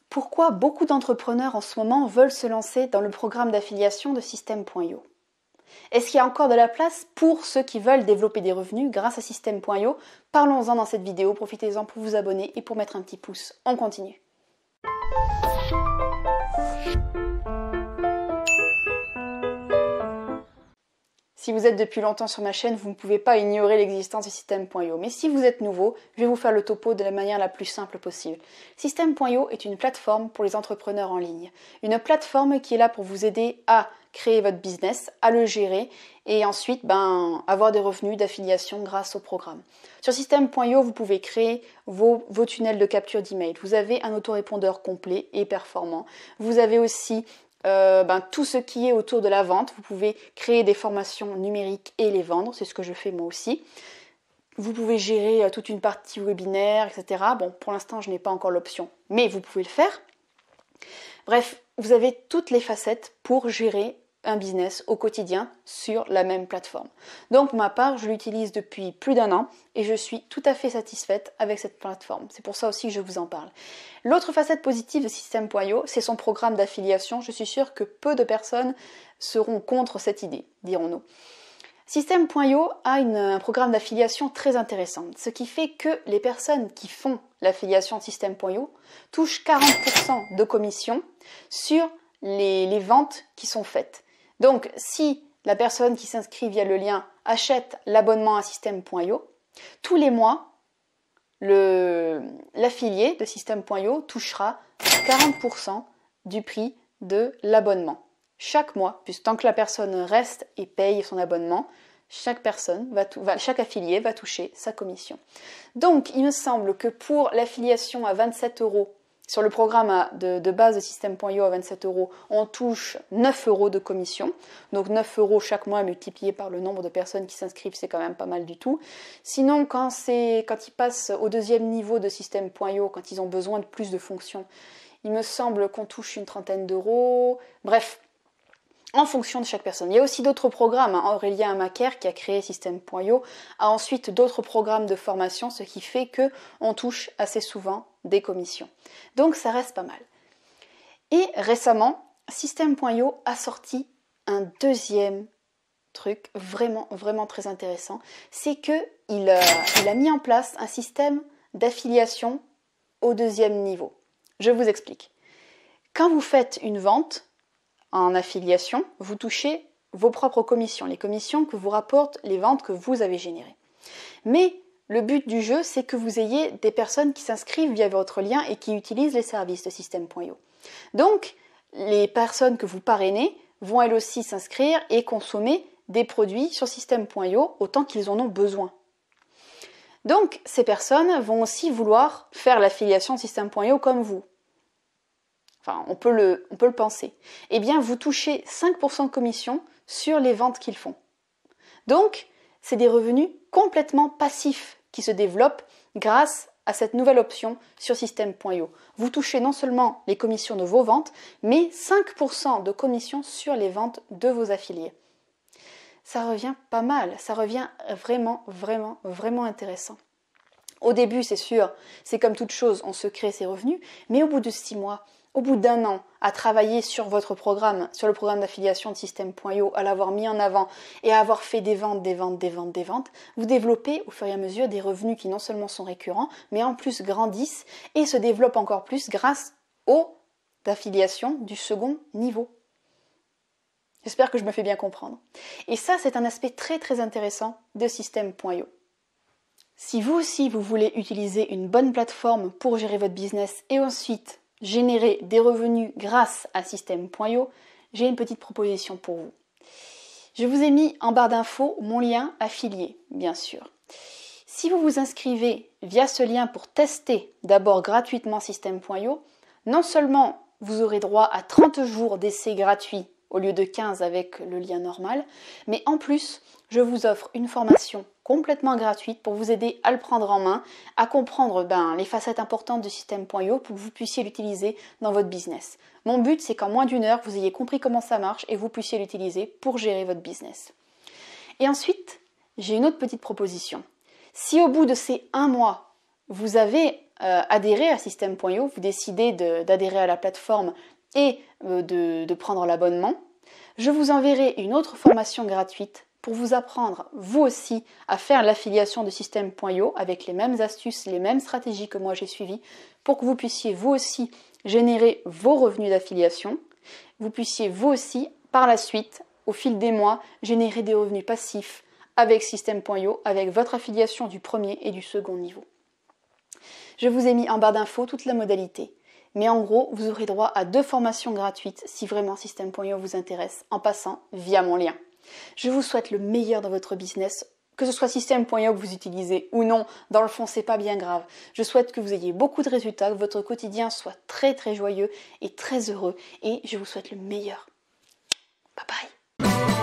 Pourquoi beaucoup d'entrepreneurs en ce moment veulent se lancer dans le programme d'affiliation de Systeme.io? Est-ce qu'il y a encore de la place pour ceux qui veulent développer des revenus grâce à Systeme.io? Parlons-en dans cette vidéo, profitez-en pour vous abonner et pour mettre un petit pouce. On continue. Si vous êtes depuis longtemps sur ma chaîne, vous ne pouvez pas ignorer l'existence de Systeme.io. Mais si vous êtes nouveau, je vais vous faire le topo de la manière la plus simple possible. Systeme.io est une plateforme pour les entrepreneurs en ligne. Une plateforme qui est là pour vous aider à créer votre business, à le gérer et ensuite avoir des revenus d'affiliation grâce au programme. Sur Systeme.io, vous pouvez créer vos tunnels de capture d'email. Vous avez un autorépondeur complet et performant. Vous avez aussi tout ce qui est autour de la vente. Vous pouvez créer des formations numériques et les vendre, c'est ce que je fais moi aussi. Vous pouvez gérer toute une partie webinaire, etc. Bon, pour l'instant, je n'ai pas encore l'option, mais vous pouvez le faire. Bref, vous avez toutes les facettes pour gérer un business au quotidien sur la même plateforme. Donc, pour ma part, je l'utilise depuis plus d'1 an et je suis tout à fait satisfaite avec cette plateforme. C'est pour ça aussi que je vous en parle. L'autre facette positive de Systeme.io, c'est son programme d'affiliation. Je suis sûre que peu de personnes seront contre cette idée, dirons-nous. Systeme.io a un programme d'affiliation très intéressant, ce qui fait que les personnes qui font l'affiliation de Systeme.io touchent 40% de commission sur les ventes qui sont faites. Donc, si la personne qui s'inscrit via le lien achète l'abonnement à Systeme.io, tous les mois, l'affilié de Systeme.io touchera 40% du prix de l'abonnement. Chaque mois, puisque tant que la personne reste et paye son abonnement, chaque affilié va toucher sa commission. Donc, il me semble que pour l'affiliation à 27 €, sur le programme de base de Systeme.io à 27 €, on touche 9 € de commission. Donc 9 € chaque mois multiplié par le nombre de personnes qui s'inscrivent, c'est quand même pas mal du tout. Sinon, quand ils passent au deuxième niveau de Systeme.io, quand ils ont besoin de plus de fonctions, il me semble qu'on touche une trentaine d'euros. Bref, en fonction de chaque personne. Il y a aussi d'autres programmes. Aurélien Amaker, qui a créé Systeme.io, a ensuite d'autres programmes de formation, ce qui fait qu'on touche assez souvent des commissions. Donc ça reste pas mal. Et récemment, Systeme.io a sorti un deuxième truc vraiment, vraiment très intéressant. C'est qu'il a mis en place un système d'affiliation au deuxième niveau. Je vous explique. Quand vous faites une vente en affiliation, vous touchez vos propres commissions, les commissions que vous rapportent les ventes que vous avez générées. Mais le but du jeu, c'est que vous ayez des personnes qui s'inscrivent via votre lien et qui utilisent les services de Systeme.io. Donc, les personnes que vous parrainez vont elles aussi s'inscrire et consommer des produits sur Systeme.io autant qu'ils en ont besoin. Donc, ces personnes vont aussi vouloir faire l'affiliation de Systeme.io comme vous. Enfin, on peut le penser. Eh bien, vous touchez 5% de commission sur les ventes qu'ils font. Donc, c'est des revenus complètement passifs qui se développent grâce à cette nouvelle option sur Systeme.io. Vous touchez non seulement les commissions de vos ventes, mais 5% de commission sur les ventes de vos affiliés. Ça revient pas mal, ça revient vraiment, vraiment, vraiment intéressant. Au début, c'est sûr, c'est comme toute chose, on se crée ses revenus, mais au bout de 6 mois, au bout d'1 an, à travailler sur votre programme, sur le programme d'affiliation de Systeme.io, à l'avoir mis en avant et à avoir fait des ventes, vous développez au fur et à mesure des revenus qui non seulement sont récurrents, mais en plus grandissent et se développent encore plus grâce aux affiliations du second niveau. J'espère que je me fais bien comprendre. Et ça, c'est un aspect très très intéressant de Systeme.io. Si vous aussi, vous voulez utiliser une bonne plateforme pour gérer votre business et ensuite générer des revenus grâce à Systeme.io, j'ai une petite proposition pour vous. Je vous ai mis en barre d'infos mon lien affilié, bien sûr. Si vous vous inscrivez via ce lien pour tester d'abord gratuitement Systeme.io, non seulement vous aurez droit à 30 jours d'essai gratuit au lieu de 15 avec le lien normal, mais en plus, je vous offre une formation complètement gratuite pour vous aider à le prendre en main, à comprendre les facettes importantes de Systeme.io pour que vous puissiez l'utiliser dans votre business. Mon but, c'est qu'en moins d'1 heure, vous ayez compris comment ça marche et vous puissiez l'utiliser pour gérer votre business. Et ensuite, j'ai une autre petite proposition. Si au bout de ces 1 mois, vous avez adhérer à System.io, vous décidez d'adhérer à la plateforme et de prendre l'abonnement, je vous enverrai une autre formation gratuite pour vous apprendre, vous aussi, à faire l'affiliation de System.io avec les mêmes astuces, les mêmes stratégies que moi j'ai suivies, pour que vous puissiez vous aussi générer vos revenus d'affiliation, vous puissiez vous aussi, par la suite, au fil des mois, générer des revenus passifs avec System.io, avec votre affiliation du premier et du second niveau. Je vous ai mis en barre d'infos toute la modalité. Mais en gros, vous aurez droit à 2 formations gratuites si vraiment System.io vous intéresse, en passant via mon lien. Je vous souhaite le meilleur dans votre business, que ce soit System.io que vous utilisez ou non, dans le fond c'est pas bien grave. Je souhaite que vous ayez beaucoup de résultats, que votre quotidien soit très très joyeux et très heureux, et je vous souhaite le meilleur. Bye bye.